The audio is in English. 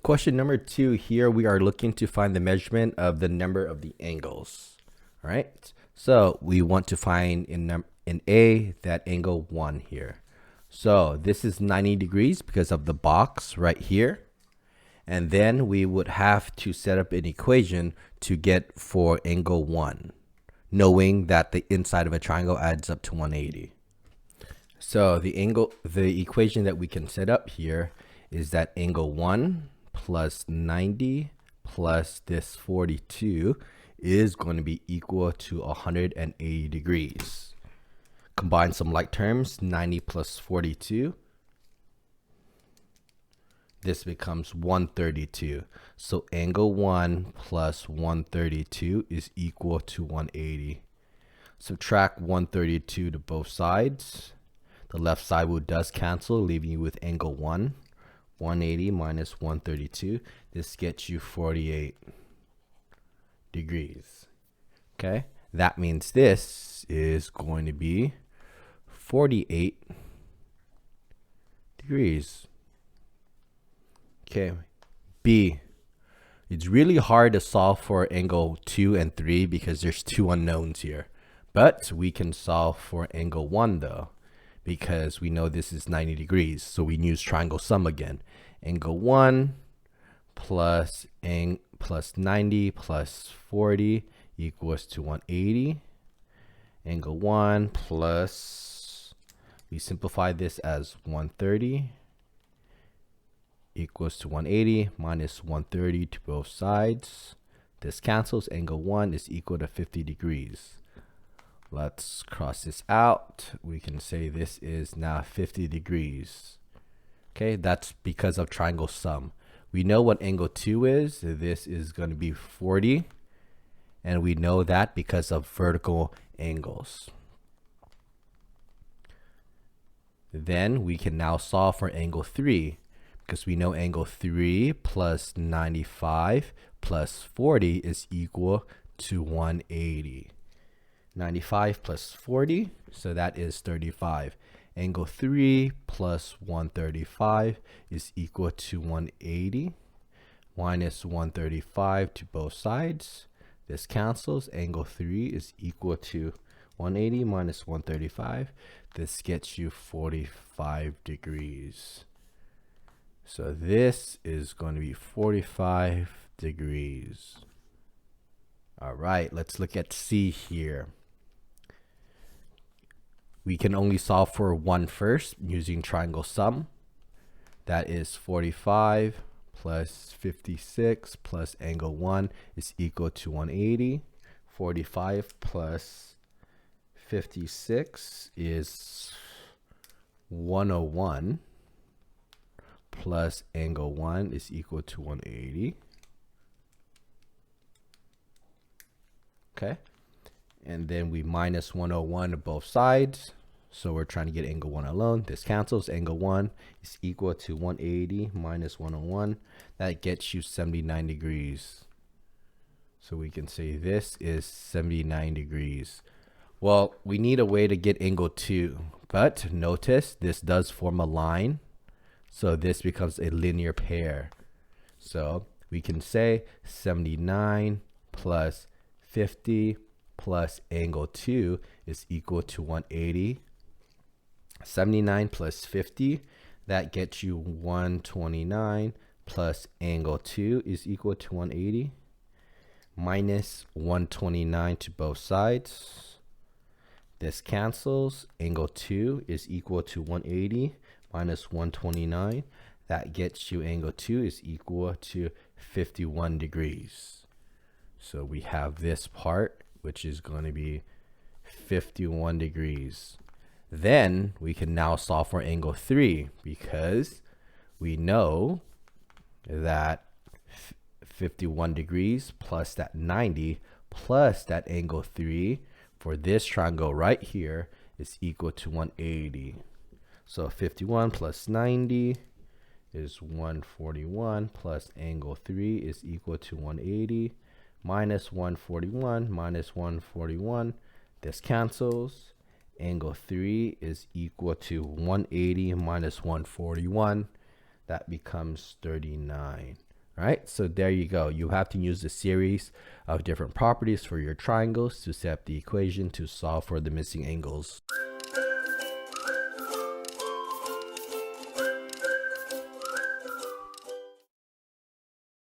Question number 2 here, we are looking to find the measurement of the number of the angles. All right, so we want to find in A that angle 1 here. So this is 90 degrees because of the box right here. And then we would have to set up an equation to get for angle 1, knowing that the inside of a triangle adds up to 180. So the equation that we can set up here is that angle 1 plus 90 plus this 42 is going to be equal to 180 degrees. Combine some like terms, 90 plus 42. This becomes 132. So angle 1 plus 132 is equal to 180. Subtract 132 to both sides. The left side will does cancel, leaving you with angle 1. 180 minus 132. This gets you 48 degrees. Okay, that means this is going to be 48 degrees. Okay, B. It's really hard to solve for angle 2 and 3 because there's two unknowns here. But we can solve for angle 1 though, because we know this is 90 degrees. So we use triangle sum again. Angle 1 plus 90 plus 40 equals to 180. Angle 1 plus, we simplify this as 130 equals to 180 minus 130 to both sides. This cancels. Angle 1 is equal to 50 degrees. Let's cross this out. We can say this is now 50 degrees. Okay, that's because of triangle sum. We know what angle 2 is. This is going to be 40. And we know that because of vertical angles. Then we can now solve for angle 3. Because we know angle 3 plus 95 plus 40 is equal to 180. 95 plus 40, so that is 35. Angle 3 plus 135 is equal to 180. Minus 135 to both sides. This cancels. Angle 3 is equal to 180 minus 135. This gets you 45 degrees. So this is going to be 45 degrees. All right, let's look at C here. We can only solve for 1 first using triangle sum. That is 45 plus 56 plus angle 1 is equal to 180. 45 plus 56 is 101. Plus angle 1 is equal to 180. Okay, and then we minus 101 to both sides, so we're trying to get angle 1 alone. This cancels. Angle 1 is equal to 180 minus 101. That gets you 79 degrees. So we can say this is 79 degrees. Well, we need a way to get angle 2, but notice this does form a line. So this becomes a linear pair. So we can say 79 plus 50 plus angle 2 is equal to 180. 79 plus 50, that gets you 129 plus angle 2 is equal to 180. Minus 129 to both sides. This cancels. Angle 2 is equal to 180. Minus 129, that gets you angle 2 is equal to 51 degrees. So we have this part, which is going to be 51 degrees. Then we can now solve for angle 3 because we know that 51 degrees plus that 90 plus that angle 3 for this triangle right here is equal to 180. So 51 plus 90 is 141 plus angle 3 is equal to 180 minus 141 minus 141. This cancels. Angle 3 is equal to 180 minus 141. That becomes 39. Right, so there you go. You have to use a series of different properties for your triangles to set up the equation to solve for the missing angles.